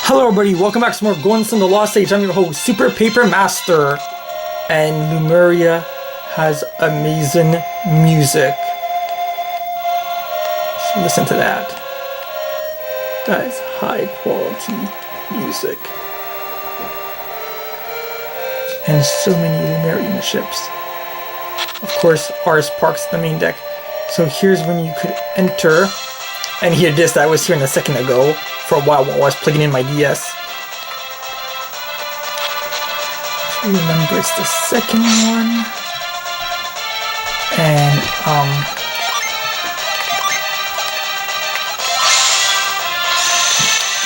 Hello everybody, welcome back to more Golden Sun TLA. I'm your host, Super Paper Master. And Lemuria has amazing music. So listen to that. That is high quality music. And so many Lemurian ships. Of course, ours parks the main deck. So here's when you could enter and hear this that I was hearing a second ago for a while I was plugging in my DS. Remember, it's the second one. And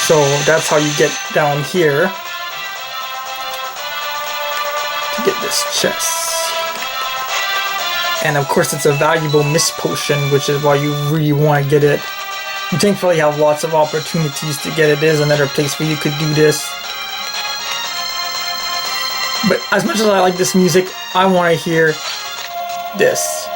so that's how you get down here to get this chest. And of course it's a valuable mist potion, which is why you really want to get it. You thankfully have lots of opportunities to get it. There's another place where you could do this. But as much as I like this music, I want to hear this.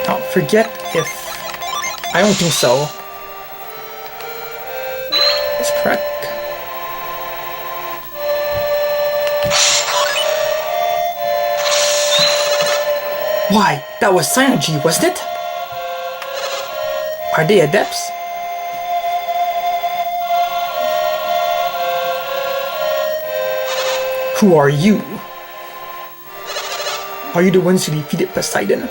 Now, forget if... I don't think so. It's correct. Why, that was Synergy, wasn't it? Are they adepts? Who are you? Are you the ones who defeated Poseidon?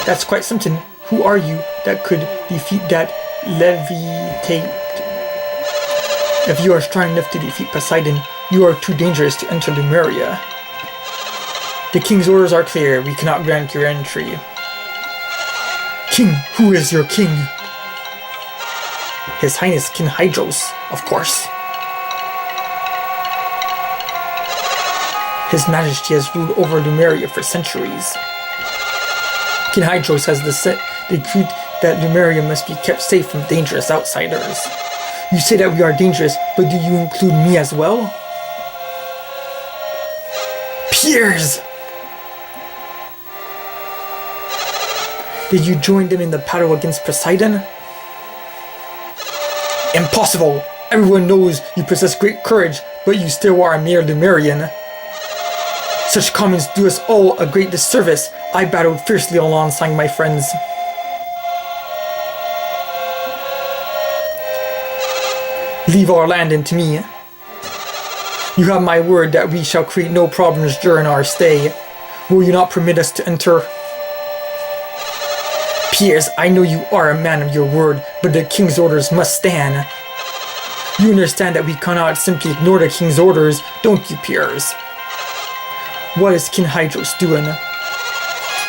That's quite something. Who are you that could defeat that levitate? If you are strong enough to defeat Poseidon, you are too dangerous to enter Lemuria. The king's orders are clear. We cannot grant your entry. King, who is your king? His Highness King Hydros, of course. His Majesty has ruled over Lemuria for centuries. King Hydros has decreed that Lemuria must be kept safe from dangerous outsiders. You say that we are dangerous, but do you include me as well? Peers! Did you join them in the battle against Poseidon? Impossible! Everyone knows you possess great courage, but you still are a mere Lemurian. Such comments do us all a great disservice. I battled fiercely alongside my friends. Leave our land into me. You have my word that we shall create no problems during our stay. Will you not permit us to enter? Piers, I know you are a man of your word, but the king's orders must stand. You understand that we cannot simply ignore the king's orders, don't you, Piers? What is King Hydros doing?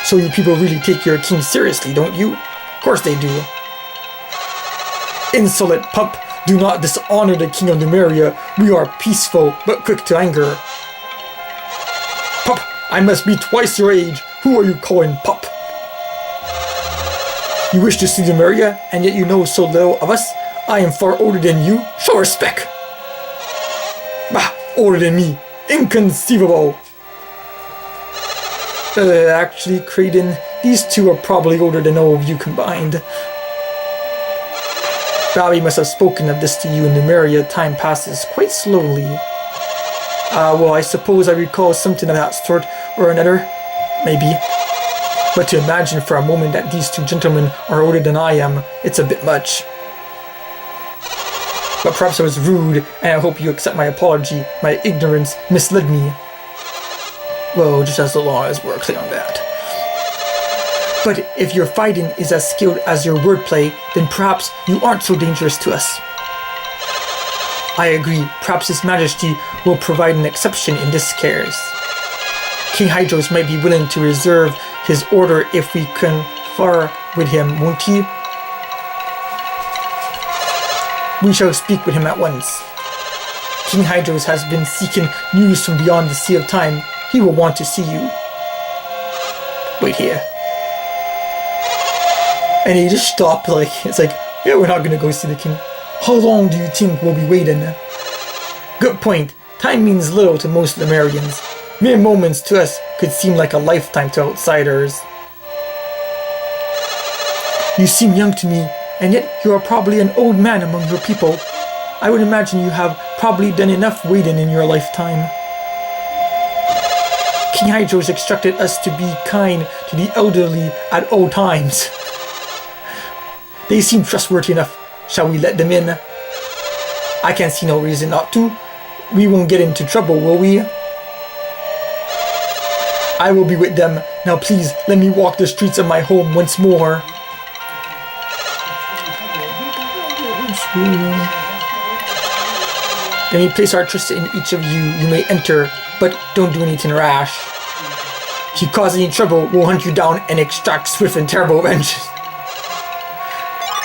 So you people really take your king seriously, don't you? Of course they do. Insolent pup, do not dishonor the king of Lemuria. We are peaceful, but quick to anger. Pup, I must be twice your age. Who are you calling pup? You wish to see Lemuria, and yet you know so little of us? I am far older than you. Show respect! Bah, older than me. Inconceivable! Actually, Kraden, these two are probably older than all of you combined. Bobby must have spoken of this to you in Lemuria. Time passes quite slowly. Well, I suppose I recall something of that sort or another. Maybe. But to imagine for a moment that these two gentlemen are older than I am, it's a bit much. But perhaps I was rude, and I hope you accept my apology. My ignorance misled me. Well, just as long as we're clear on that. But if your fighting is as skilled as your wordplay, then perhaps you aren't so dangerous to us. I agree, perhaps His Majesty will provide an exception in this case. King Hydros might be willing to reserve his order if we confer with him, won't he? We shall speak with him at once. King Hydros has been seeking news from beyond the Sea of Time. He will want to see you. Wait here. And he just stopped, like, it's like, yeah, we're not gonna go see the king. How long do you think we'll be waiting? Good point. Time means little to most Lemurians. Mere moments to us could seem like a lifetime to outsiders. You seem young to me, and yet you are probably an old man among your people. I would imagine you have probably done enough waiting in your lifetime. King Hydros instructed us to be kind to the elderly at all times. They seem trustworthy enough. Shall we let them in? I can't see no reason not to. We won't get into trouble, will we? I will be with them. Now please, let me walk the streets of my home once more. Then we place our trust in each of you. You may enter, but don't do anything rash. If you cause any trouble, we'll hunt you down and extract swift and terrible vengeance.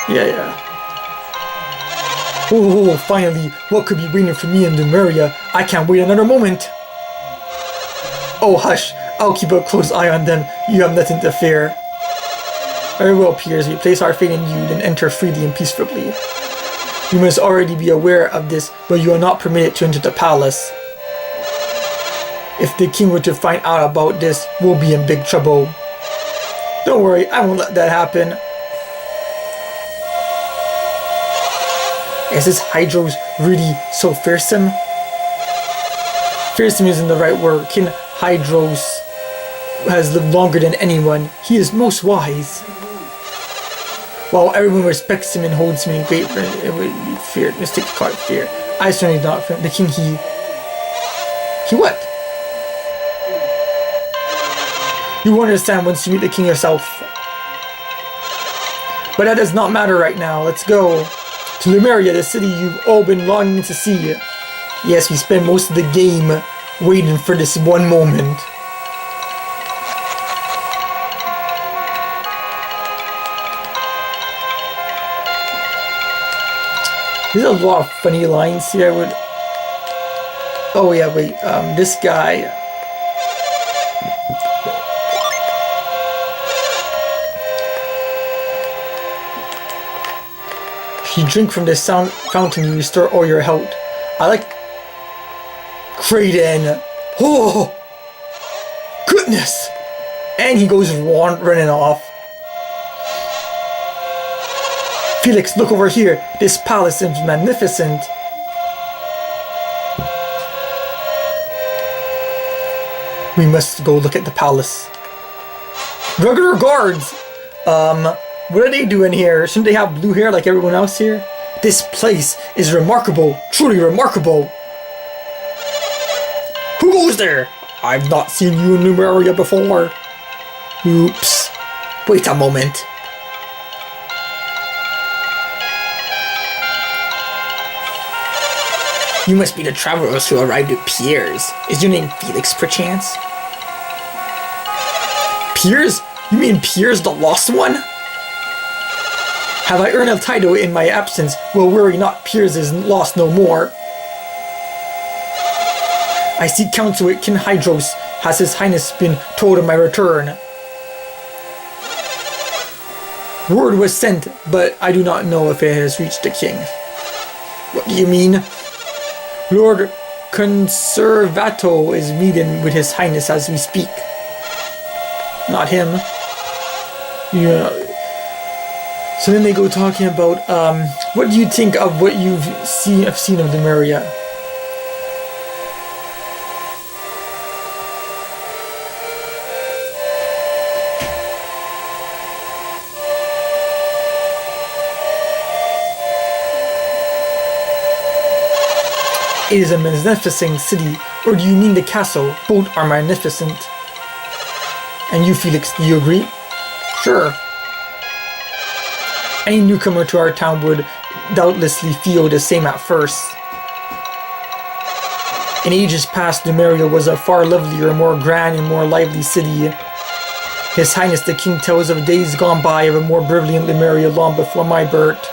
Yeah. Oh, finally, what could be waiting for me in Lemuria? I can't wait another moment. Oh, hush. I'll keep a close eye on them. You have nothing to fear. Very well, peers. We place our faith in you, then enter freely and peacefully. You must already be aware of this, but you are not permitted to enter the palace. If the king were to find out about this, we'll be in big trouble. Don't worry, I won't let that happen. Is this Hydros really so fearsome? Fearsome isn't the right word. King Hydros has lived longer than anyone. He is most wise. While everyone respects him and holds him in great reverence, it would be feared. Mistake card fear. I certainly do not fear the king. He what? You will understand once you meet the king yourself. But that does not matter right now. Let's go to Lemuria, the city you've all been longing to see. Yes, we spend most of the game waiting for this one moment. There's a lot of funny lines here. Oh yeah, wait. This guy. If you drink from this fountain, you restore all your health. I like Kraden. Oh, goodness! And he goes running off. Felix, look over here. This palace is magnificent. We must go look at the palace. Regular guards! What are they doing here? Shouldn't they have blue hair like everyone else here? This place is remarkable. Truly remarkable. Who goes there? I've not seen you in Lemuria before. Oops. Wait a moment. You must be the travelers who arrived at Pierre's. Is your name Felix, perchance? Piers? You mean Piers the Lost One? Have I earned a title in my absence? Well, worry not, Piers is lost no more. I seek counsel with King Hydros. Has His Highness been told of my return? Word was sent, but I do not know if it has reached the king. What do you mean? Lord Conservato is meeting with His Highness as we speak. Not him. Yeah. So then they go talking about, what do you think of what you've seen of Lemuria? It is a magnificent city, or do you mean the castle? Both are magnificent. And you, Felix, do you agree? Sure. Any newcomer to our town would doubtlessly feel the same at first. In ages past, Lemuria was a far lovelier, more grand and more lively city. His Highness the King tells of days gone by of a more brilliant Lemuria long before my birth.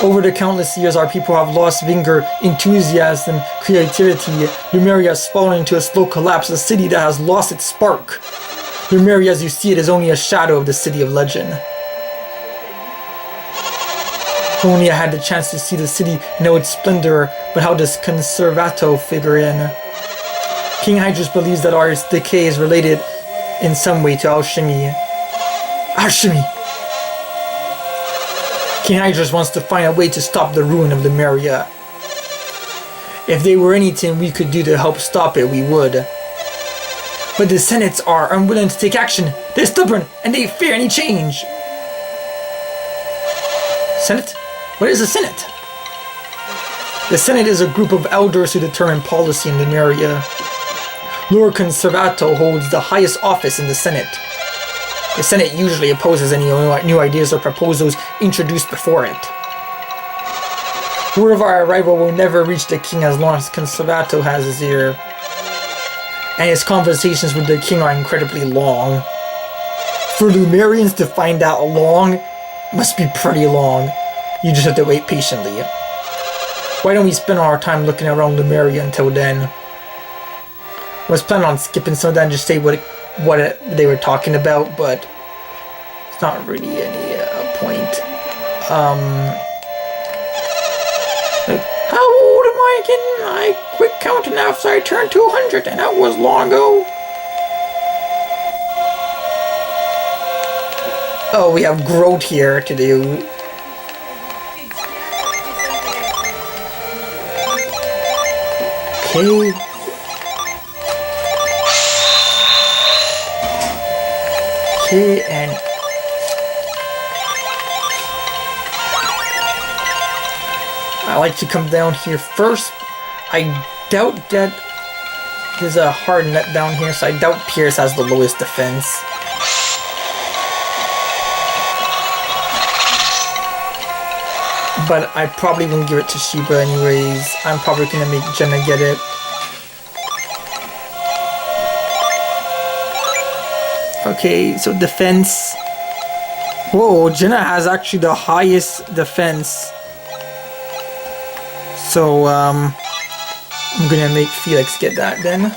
Over the countless years, our people have lost vigor, enthusiasm, creativity. Lemuria has fallen into a slow collapse, a city that has lost its spark. Lemuria, as you see it, is only a shadow of the city of legend. Only I had the chance to see the city in all its splendor, but how does Conservato figure in? King Hydrus believes that our decay is related in some way to alchemy. Alchemy! King Hydrus wants to find a way to stop the ruin of Lemuria. If there were anything we could do to help stop it, we would. But the Senates are unwilling to take action. They're stubborn, and they fear any change. Senate? What is a Senate? The Senate is a group of elders who determine policy in Lemuria. Lord Conservato holds the highest office in the Senate. The Senate usually opposes any new ideas or proposals introduced before it. Word of our arrival will never reach the king as long as Conservato has his ear. And his conversations with the king are incredibly long. For Lumerians to find out long must be pretty long. You just have to wait patiently. Why don't we spend our time looking around Lemuria until then? I was planning on skipping some of that and just say what they were talking about, but it's not really any point. How old am I again? I quit counting after I turned 200, and that was long ago. Oh, we have growth here to do. Okay. Okay, and I like to come down here first. I doubt that there's a hard net down here, so I doubt Pierce has the lowest defense. But I probably won't give it to Sheba anyways. I'm probably gonna make Jenna get it. Okay, so defense. Whoa, Jenna has actually the highest defense. So, I'm gonna make Felix get that then.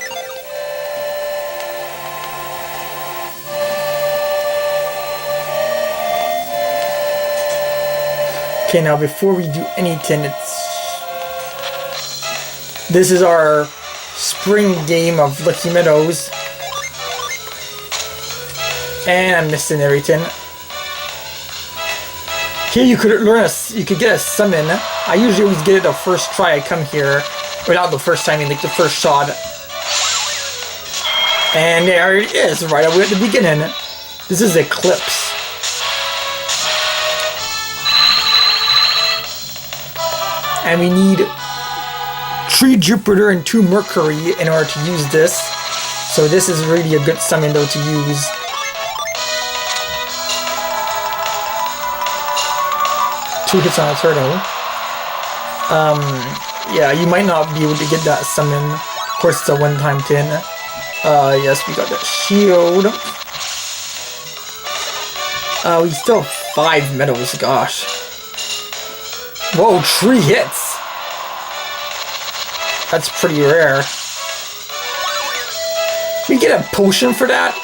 Okay, now before we do anything, this is our spring game of Lucky Meadows. And I'm missing everything. Here you could get a summon. I usually always get it the first try I come here. Or not the first time, I mean like the first shot. And there it is, right away at the beginning. This is Eclipse. And we need 3 Jupiter and 2 Mercury in order to use this. So this is really a good summon though to use. Two hits on a turtle. Yeah, you might not be able to get that summon. Of course, it's a one-time tin. Yes, we got that shield. We still have 5 medals, gosh. Whoa, 3 hits! That's pretty rare. We get a potion for that?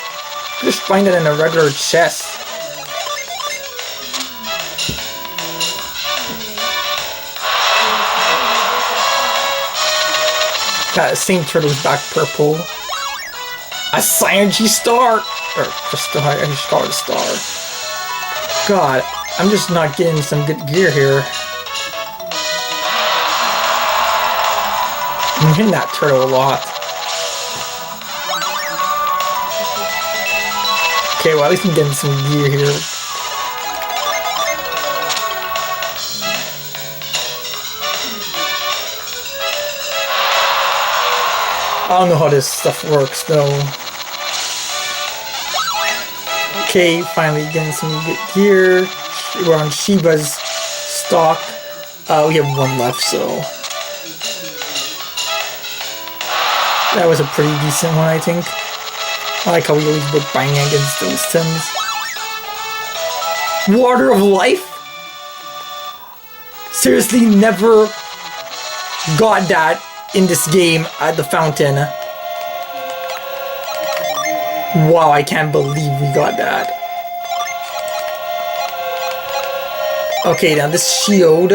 Just find it in a regular chest. That same turtle's back purple. A Synergy Star! Or Crystal, I just call it a star. God, I'm just not getting some good gear here. I'm hitting that turtle a lot. Okay, well at least I'm getting some gear here. I don't know how this stuff works though. Okay, finally getting some good gear. We're on Sheba's stock. We have 1 left, so that was a pretty decent one, I think. I like how we always were banging against those Tims. Water of Life? Seriously, never got that in this game at the fountain. Wow, I can't believe we got that. Okay, now this shield